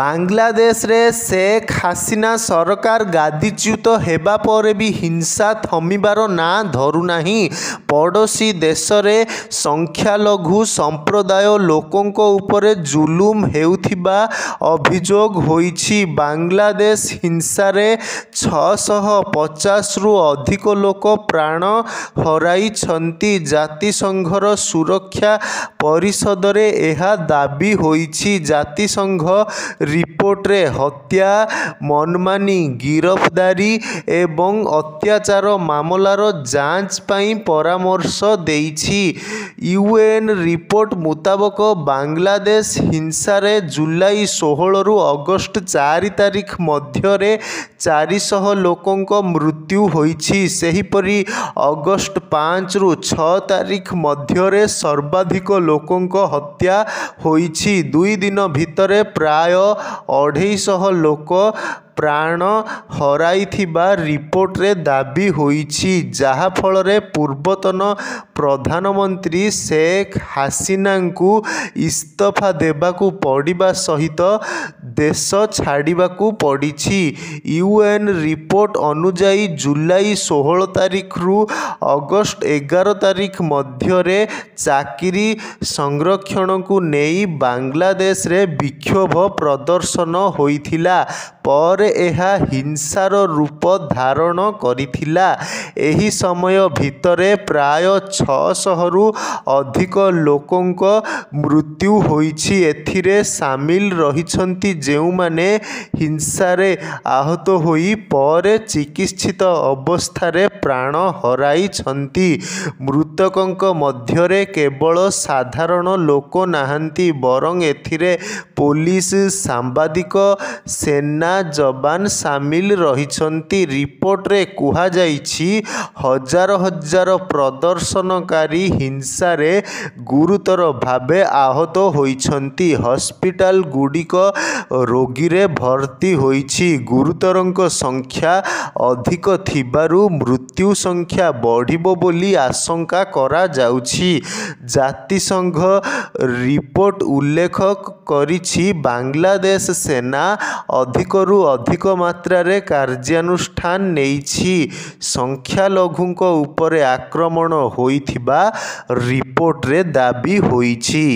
ବାଂଲାଦେଶରେ ଶେଖ୍ ହାସିନା ସରକାର ଗାଦିଚ୍ୟୁତ ହେବା ପରେ ବି ହିଂସା ଥମିବାର ନାଁ ଧରୁନାହିଁ। ପଡ଼ୋଶୀ ଦେଶରେ ସଂଖ୍ୟାଲଘୁ ସମ୍ପ୍ରଦାୟ ଲୋକଙ୍କ ଉପରେ ଜୁଲୁମ ହେଉଥିବା ଅଭିଯୋଗ ହୋଇଛି। ବାଂଲାଦେଶ ହିଂସାରେ 650ରୁ ଅଧିକ ଲୋକ ପ୍ରାଣ ହରାଇଛନ୍ତି। ଜାତିସଂଘର ସୁରକ୍ଷା ପରିଷଦରେ ଏହା ଦାବି ହୋଇଛି। ଜାତିସଂଘ ରିପୋର୍ଟରେ ହତ୍ୟା, ମନମାନି ଗିରଫଦାରୀ ଏବଂ ଅତ୍ୟାଚାର ମାମଲାର ଯାଞ୍ଚ ପାଇଁ ପରାମର୍ଶ ଦେଇଛି। ୟୁଏନ୍ ରିପୋର୍ଟ ମୁତାବକ ବାଂଲାଦେଶ ହିଂସାରେ ଜୁଲାଇ 16ରୁ ଅଗଷ୍ଟ 4 ତାରିଖ ମଧ୍ୟରେ 400 ଲୋକଙ୍କ ମୃତ୍ୟୁ ହୋଇଛି। ସେହିପରି ଅଗଷ୍ଟ 5ରୁ 6 ତାରିଖ ମଧ୍ୟରେ ସର୍ବାଧିକ ଲୋକଙ୍କ ହତ୍ୟା ହୋଇଛି। 2 ଦିନ ଭିତରେ ପ୍ରାୟ 250 ଲୋକ ପ୍ରାଣ ହରାଇଥିବା ରିପୋର୍ଟରେ ଦାବି ହୋଇଛି, ଯାହାଫଳରେ ପୂର୍ବତନ ପ୍ରଧାନମନ୍ତ୍ରୀ ଶେଖ୍ ହାସିନାଙ୍କୁ ଇସ୍ତଫା ଦେବାକୁ ପଡ଼ିବା ସହିତ ଦେଶ ଛାଡ଼ିବାକୁ ପଡ଼ିଛି। ୟୁଏନ୍ ରିପୋର୍ଟ ଅନୁଯାୟୀ ଜୁଲାଇ 16 ତାରିଖରୁ ଅଗଷ୍ଟ 11 ତାରିଖ ମଧ୍ୟରେ ଚାକିରି ସଂରକ୍ଷଣକୁ ନେଇ ବାଂଲାଦେଶରେ ବିକ୍ଷୋଭ ପ୍ରଦର୍ଶନ ହୋଇଥିଲା। ପରେ ଏହା ହିଂସାର ରୂପ ଧାରଣ କରିଥିଲା। ଏହି ସମୟ ଭିତରେ ପ୍ରାୟ 600ରୁ ଅଧିକ ଲୋକଙ୍କ ମୃତ୍ୟୁ ହୋଇଛି। ଏଥିରେ ସାମିଲ ରହିଛନ୍ତି ଯେଉଁମାନେ ହିଂସାରେ ଆହତ ହୋଇ ପରେ ଚିକିତ୍ସିତ ଅବସ୍ଥାରେ ପ୍ରାଣ ହରାଇଛନ୍ତି। ମୃତକଙ୍କ ମଧ୍ୟରେ କେବଳ ସାଧାରଣ ଲୋକ ନାହାନ୍ତି, ବରଂ ଏଥିରେ ପୋଲିସ, ସାମ୍ବାଦିକ, ସେନା ଯବାନ ସାମିଲ ରହିଛନ୍ତି। ରିପୋର୍ଟରେ କୁହାଯାଇଛି, ହଜାର ହଜାର ପ୍ରଦର୍ଶନକାରୀ ହିଂସାରେ ଗୁରୁତର ଭାବେ ଆହତ ହୋଇଛନ୍ତି। ହସ୍ପିଟାଲଗୁଡ଼ିକ ରୋଗୀରେ ଭର୍ତ୍ତି ହୋଇଛି। ଗୁରୁତରଙ୍କ ସଂଖ୍ୟା ଅଧିକ ଥିବାରୁ ମୃତ୍ୟୁ ସଂଖ୍ୟା ବଢ଼ିବ ବୋଲି ଆଶଙ୍କା କରାଯାଉଛି। ଜାତିସଂଘ ରିପୋର୍ଟ ଉଲ୍ଲେଖ କରିଛି, ବାଂଲାଦେଶ ସେନା ଅଧିକରୁ ଅଧିକ ମାତ୍ରାରେ କାର୍ଯ୍ୟାନୁଷ୍ଠାନ ନେଇଛି। ସଂଖ୍ୟାଲଘୁଙ୍କ ଉପରେ ଆକ୍ରମଣ ହୋଇଥିବା ରିପୋର୍ଟରେ ଦାବି ହୋଇଛି।